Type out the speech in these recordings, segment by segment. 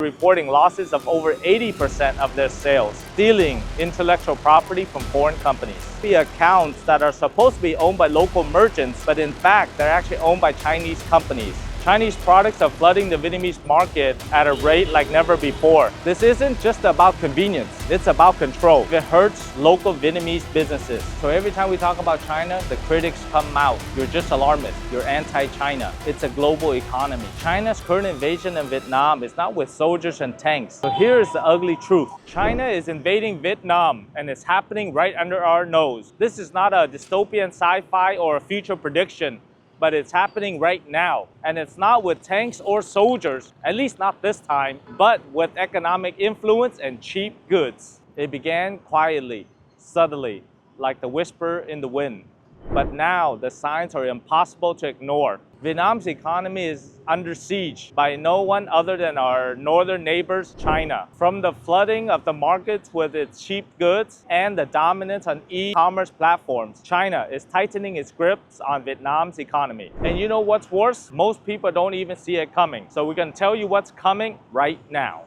reporting losses of over 80% of their sales, stealing intellectual property from foreign companies. The accounts that are supposed to be owned by local merchants, but in fact, they're actually owned by Chinese companies. Chinese products are flooding the Vietnamese market at a rate like never before. This isn't just about convenience, it's about control. It hurts local Vietnamese businesses. So every time we talk about China, the critics come out. You're just alarmist, you're anti-China. It's a global economy. China's current invasion in Vietnam is not with soldiers and tanks. So here's the ugly truth. China is invading Vietnam and it's happening right under our nose. This is not a dystopian sci-fi or a future prediction, but it's happening right now. And it's not with tanks or soldiers, at least not this time, but with economic influence and cheap goods. It began quietly, subtly, like the whisper in the wind. But now the signs are impossible to ignore. Vietnam's economy is under siege by no one other than our northern neighbors, China. From the flooding of the markets with its cheap goods and the dominance on e-commerce platforms, China is tightening its grips on Vietnam's economy. And you know what's worse? Most people don't even see it coming. So we're going to tell you what's coming right now.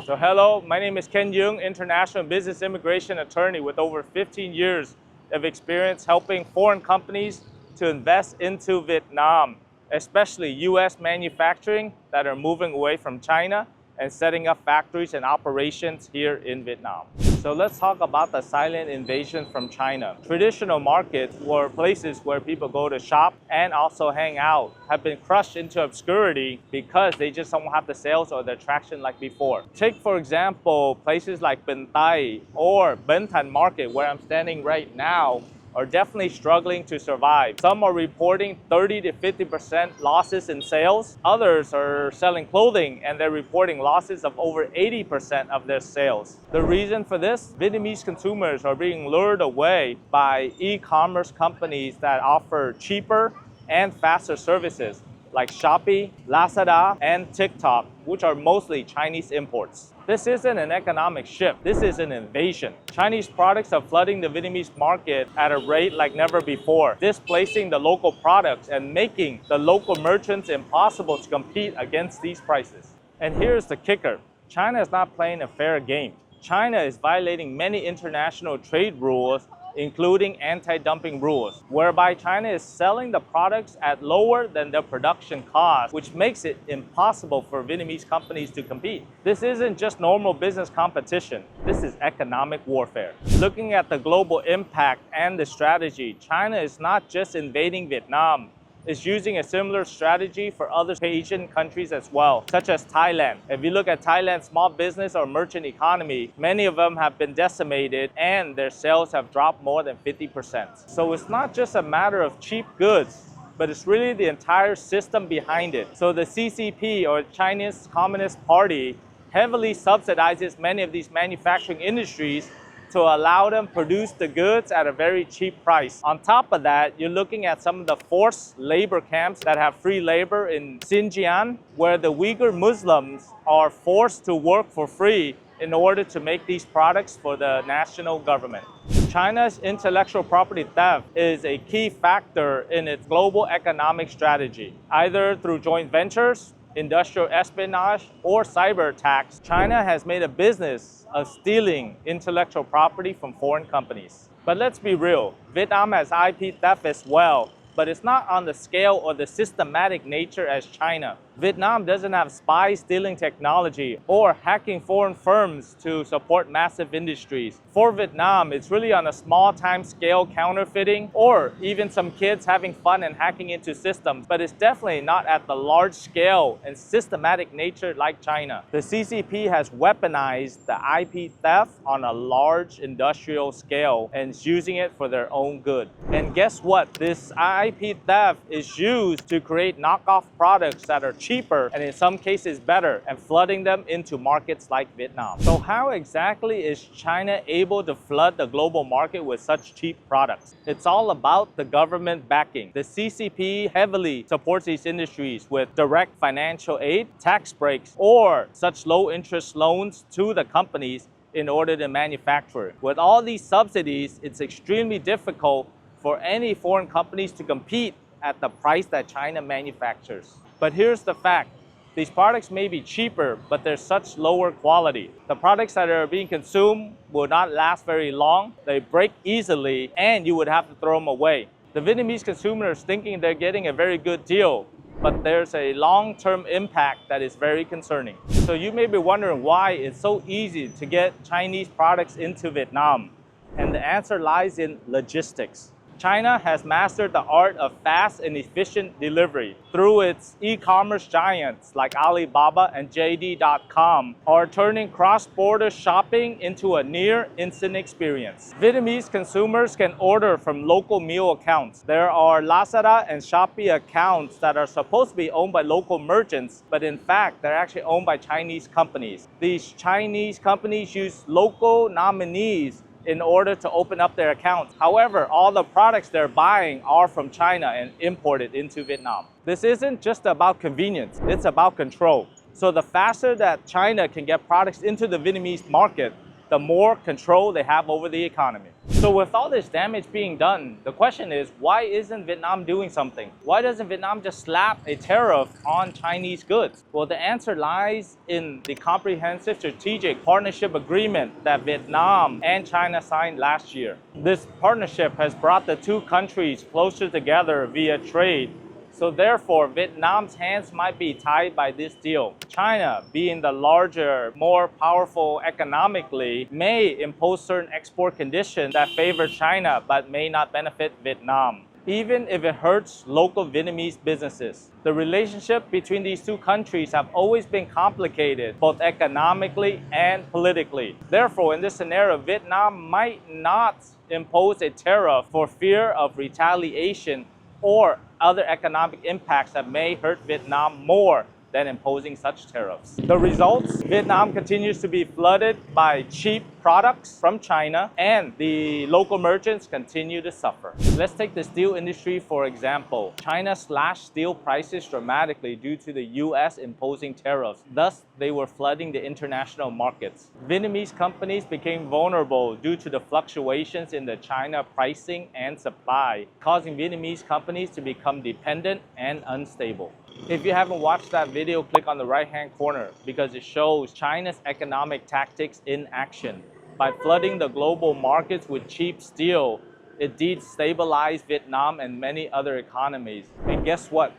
So hello, my name is Ken Duong, international business immigration attorney with over 15 years of experience helping foreign companies to invest into Vietnam, especially US manufacturing that are moving away from China and setting up factories and operations here in Vietnam. So let's talk about the silent invasion from China. Traditional markets, or places where people go to shop and also hang out, have been crushed into obscurity because they just don't have the sales or the attraction like before. Take, for example, places like Bình Thai or Bến Thành Market, where I'm standing right now, are definitely struggling to survive. Some are reporting 30 to 50% losses in sales. Others are selling clothing and they're reporting losses of over 80% of their sales. The reason for this, Vietnamese consumers are being lured away by e-commerce companies that offer cheaper and faster services like Shopee, Lazada, and TikTok, which are mostly Chinese imports. This isn't an economic shift, this is an invasion. Chinese products are flooding the Vietnamese market at a rate like never before, displacing the local products and making the local merchants impossible to compete against these prices. And here's the kicker, China is not playing a fair game. China is violating many international trade rules, including anti-dumping rules, whereby China is selling the products at lower than their production cost, which makes it impossible for Vietnamese companies to compete. This isn't just normal business competition, this is economic warfare. Looking at the global impact and the strategy, China is not just invading Vietnam, is using a similar strategy for other Asian countries as well, such as Thailand. If you look at Thailand's small business or merchant economy, many of them have been decimated and their sales have dropped more than 50%. So it's not just a matter of cheap goods, but it's really the entire system behind it. So the CCP, or Chinese Communist Party, heavily subsidizes many of these manufacturing industries to allow them produce the goods at a very cheap price. On top of that, you're looking at some of the forced labor camps that have free labor in Xinjiang, where the Uyghur Muslims are forced to work for free in order to make these products for the national government. China's intellectual property theft is a key factor in its global economic strategy, either through joint ventures, industrial espionage, or cyber attacks. China has made a business of stealing intellectual property from foreign companies. But let's be real, Vietnam has IP theft as well, but it's not on the scale or the systematic nature as China. Vietnam doesn't have spies stealing technology or hacking foreign firms to support massive industries. For Vietnam, it's really on a small time scale counterfeiting or even some kids having fun and hacking into systems, but it's definitely not at the large scale and systematic nature like China. The CCP has weaponized the IP theft on a large industrial scale and is using it for their own good. And guess what? This IP theft is used to create knockoff products that are cheaper and in some cases better, and flooding them into markets like Vietnam. So how exactly is China able to flood the global market with such cheap products? It's all about the government backing. The CCP heavily supports these industries with direct financial aid, tax breaks, or such low interest loans to the companies in order to manufacture. With all these subsidies, it's extremely difficult for any foreign companies to compete at the price that China manufactures. But here's the fact. These products may be cheaper, but they're such lower quality. The products that are being consumed will not last very long, they break easily, and you would have to throw them away. The Vietnamese consumer is thinking they're getting a very good deal, but there's a long-term impact that is very concerning. So you may be wondering why it's so easy to get Chinese products into Vietnam. And the answer lies in logistics. China has mastered the art of fast and efficient delivery through its e-commerce giants like Alibaba and JD.com are turning cross-border shopping into a near-instant experience. Vietnamese consumers can order from local meal accounts. There are Lazada and Shopee accounts that are supposed to be owned by local merchants, but in fact, they're actually owned by Chinese companies. These Chinese companies use local nominees in order to open up their accounts. However, all the products they're buying are from China and imported into Vietnam. This isn't just about convenience, it's about control. So the faster that China can get products into the Vietnamese market, the more control they have over the economy. So with all this damage being done, the question is, why isn't Vietnam doing something? Why doesn't Vietnam just slap a tariff on Chinese goods? Well, the answer lies in the comprehensive strategic partnership agreement that Vietnam and China signed last year. This partnership has brought the two countries closer together via trade. So therefore, Vietnam's hands might be tied by this deal. China, being the larger, more powerful economically, may impose certain export conditions that favor China but may not benefit Vietnam, even if it hurts local Vietnamese businesses. The relationship between these two countries have always been complicated, both economically and politically. Therefore, in this scenario, Vietnam might not impose a tariff for fear of retaliation or other economic impacts that may hurt Vietnam more than imposing such tariffs. The results, Vietnam continues to be flooded by cheap products from China and the local merchants continue to suffer. Let's take the steel industry for example. China slashed steel prices dramatically due to the US imposing tariffs. Thus, they were flooding the international markets. Vietnamese companies became vulnerable due to the fluctuations in the China pricing and supply, causing Vietnamese companies to become dependent and unstable. If you haven't watched that video, click on the right-hand corner because it shows China's economic tactics in action. By flooding the global markets with cheap steel, it destabilized Vietnam and many other economies. And guess what?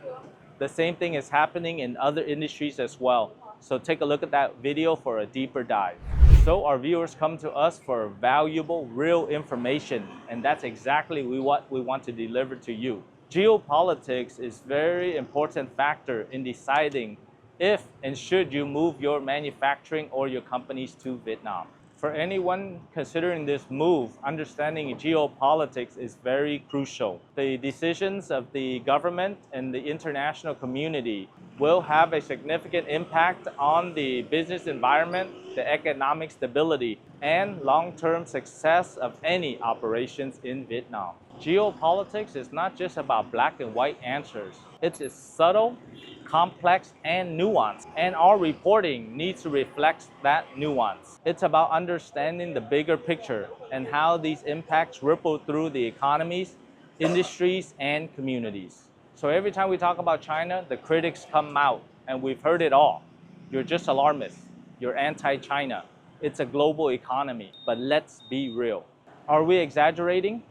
The same thing is happening in other industries as well. So take a look at that video for a deeper dive. So our viewers come to us for valuable, real information, and that's exactly what we want to deliver to you. Geopolitics is a very important factor in deciding if and should you move your manufacturing or your companies to Vietnam. For anyone considering this move, understanding geopolitics is very crucial. The decisions of the government and the international community will have a significant impact on the business environment, the economic stability, and long-term success of any operations in Vietnam. Geopolitics is not just about black and white answers. It's subtle, complex, and nuanced. And our reporting needs to reflect that nuance. It's about understanding the bigger picture and how these impacts ripple through the economies, industries, and communities. So every time we talk about China, the critics come out, and we've heard it all. You're just alarmists. You're anti-China. It's a global economy, but let's be real. Are we exaggerating?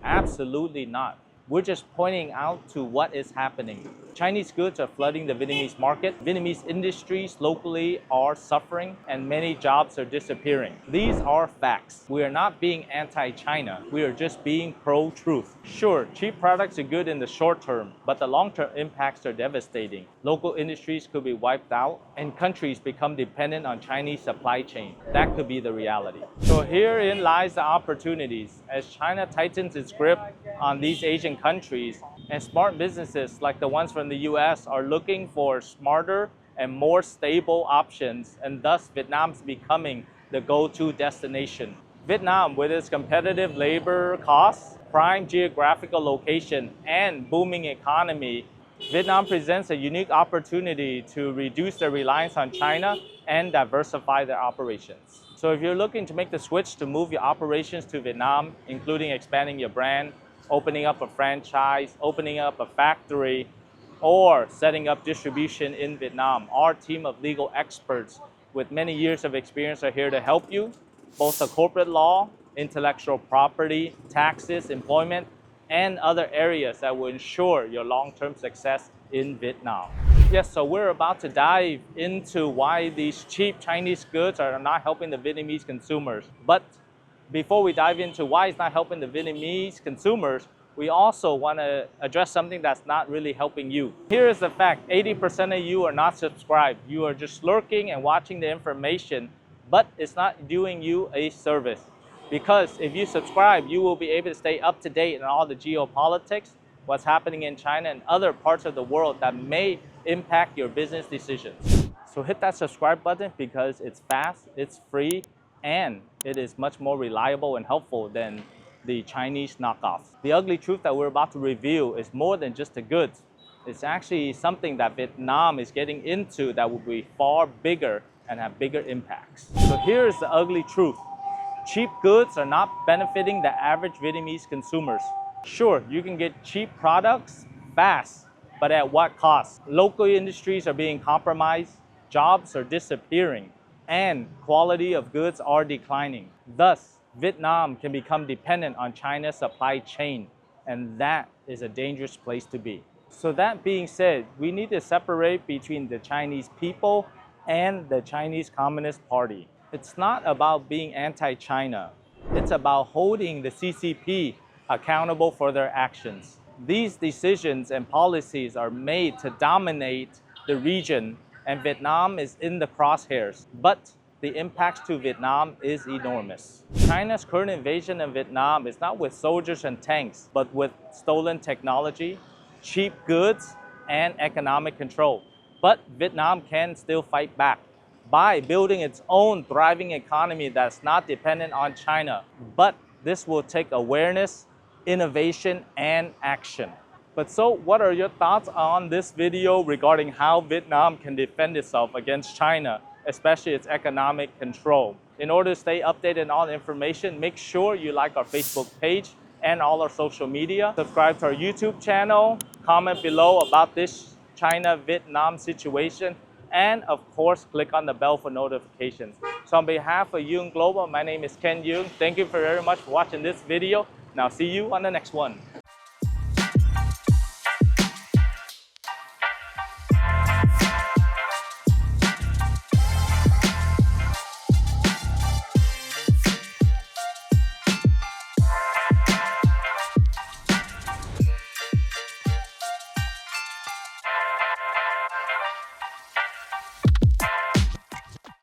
Absolutely not. We're just pointing out to what is happening. Chinese goods are flooding the Vietnamese market. Vietnamese industries locally are suffering and many jobs are disappearing. These are facts. We are not being anti-China. We are just being pro-truth. Sure, cheap products are good in the short term, but the long-term impacts are devastating. Local industries could be wiped out and countries become dependent on Chinese supply chain. That could be the reality. So herein lies the opportunities. As China tightens its grip on these Asian countries, and smart businesses like the ones from the US are looking for smarter and more stable options, and thus Vietnam's becoming the go-to destination. Vietnam, with its competitive labor costs, prime geographical location, and booming economy, Vietnam presents a unique opportunity to reduce their reliance on China and diversify their operations. So if you're looking to make the switch to move your operations to Vietnam, including expanding your brand, opening up a franchise, opening up a factory, or setting up distribution in Vietnam. Our team of legal experts with many years of experience are here to help you, both the corporate law, intellectual property, taxes, employment, and other areas that will ensure your long-term success in Vietnam. Yes, so we're about to dive into why these cheap Chinese goods are not helping the Vietnamese consumers. But before we dive into why it's not helping the Vietnamese consumers, we also want to address something that's not really helping you. Here is the fact, 80% of you are not subscribed. You are just lurking and watching the information, but it's not doing you a service. Because if you subscribe, you will be able to stay up to date on all the geopolitics, what's happening in China and other parts of the world that may impact your business decisions. So hit that subscribe button because it's fast, it's free, and it is much more reliable and helpful than the Chinese knockoffs. The ugly truth that we're about to reveal is more than just the goods. It's actually something that Vietnam is getting into that will be far bigger and have bigger impacts. So here's the ugly truth. Cheap goods are not benefiting the average Vietnamese consumers. Sure, you can get cheap products fast, but at what cost? Local industries are being compromised, jobs are disappearing, and quality of goods are declining. Thus, Vietnam can become dependent on China's supply chain, and that is a dangerous place to be. So that being said, we need to separate between the Chinese people and the Chinese Communist Party. It's not about being anti-China. It's about holding the CCP accountable for their actions. These decisions and policies are made to dominate the region, and Vietnam is in the crosshairs. But the impact to Vietnam is enormous. China's current invasion of Vietnam is not with soldiers and tanks, but with stolen technology, cheap goods, and economic control. But Vietnam can still fight back by building its own thriving economy that's not dependent on China. But this will take awareness, innovation, and action. But so what are your thoughts on this video regarding how Vietnam can defend itself against China, especially its economic control? In order to stay updated on all the information, make sure you like our Facebook page and all our social media. Subscribe to our YouTube channel, comment below about this China-Vietnam situation, and of course, click on the bell for notifications. So on behalf of Duong Global, my name is Ken Duong. Thank you very much for watching this video. Now see you on the next one.